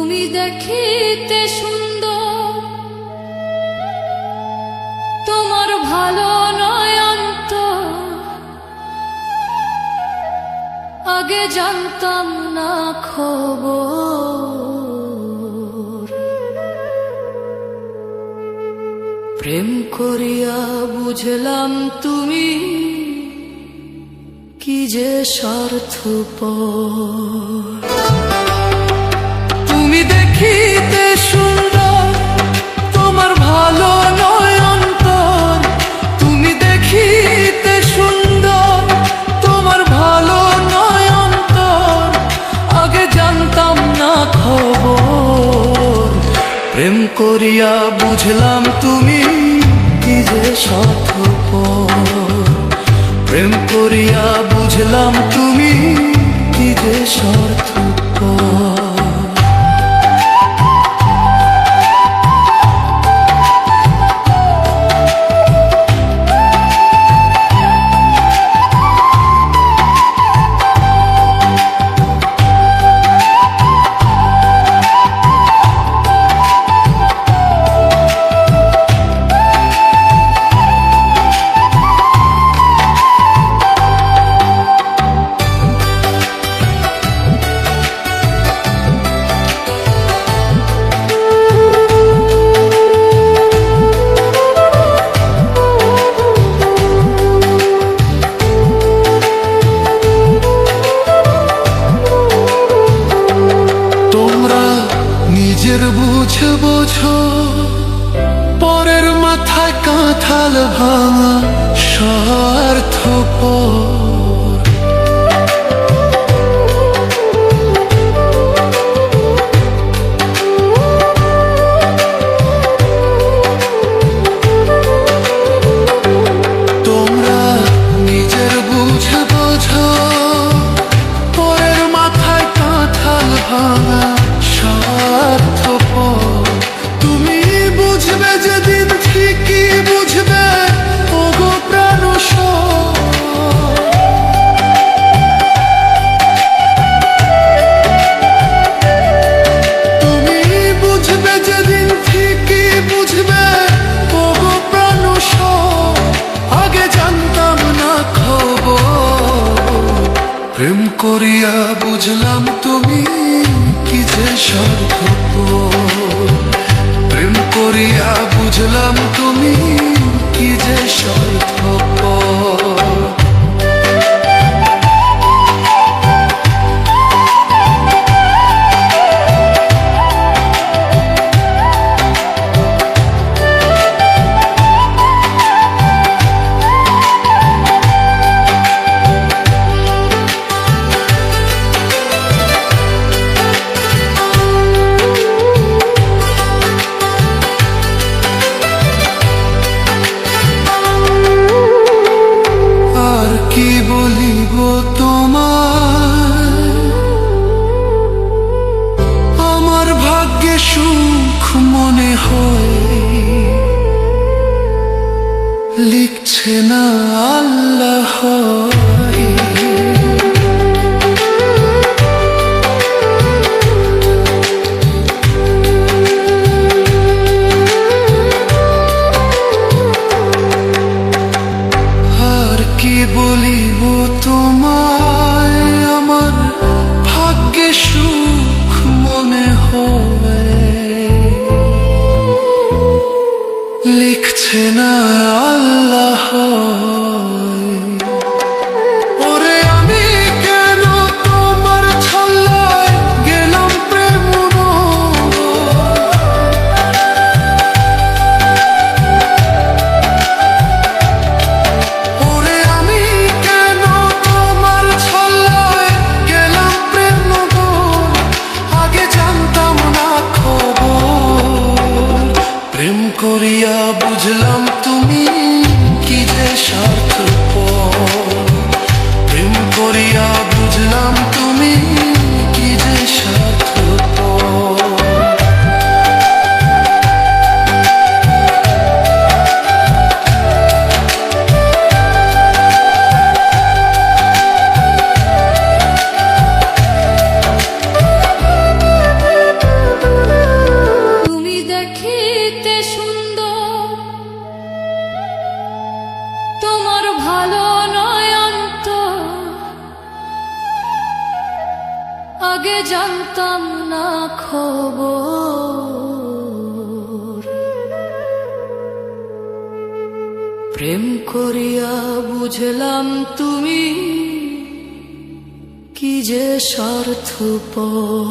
তুমি দেখিতে সুন্দর, তোমার ভালো নয় অন্তর, আগে জানতাম না খবর। প্রেম করিয়া বুঝলাম তুমি কি যে স্বার্থপর। তুমি দেখিতে সুন্দর, তোমার ভালো নয় অন্তর, তুমি দেখিতে সুন্দর, তোমার ভালো নয় অন্তর, আগে জানতাম না খবর। প্রেম করিয়া বুঝলাম তুমি কি যে স্বার্থপর। প্রেম করিয়া বুঝলাম তুমি কি যে স্বার্থপর। নিজের বুঝে বোঝো, পরের মাথায় কাঁঠাল ভাঙা স্বার্থপর। তোমরা নিজের বুঝে বোঝো, পরের মাথায় কাঁঠাল ভাঙা স্বার্থপর। তুমি বুঝবে যেদিন ঠিকই বুঝবে, ওগো প্রাণসর। তুমি বুঝবে যেদিন ঠিকই বুঝবে, ওগো প্রাণসর, আগে জানতাম না খবর। প্রেম করিয়া বুঝলাম তুমি কি যে স্বার্থপর। প্রেম করিয়া বুঝলাম তুমি কি যে স্বার্থপর। কি বলিব তোমার, আমার ভাগ্যে সুখ মনে হয়, লিখছে না আল্লাহ। কি বলিব তোমায়, আমার ভাগ্যে সুখ মনে হয়, লিখছে না আল্লাহ। ওরে আমি কেন তোমার ছল্লায় গেলাম প্রেম। করিয়া বুঝলাম তুমি কি যে স্বার্থপর। প্রেম করিয়া বুঝলাম তুমি কি যে স্বার্থপর। ভালো নয় অন্তর, আগে জানতাম না খবর। প্রেম করিয়া বুঝলাম তুমি কি যে স্বার্থপর।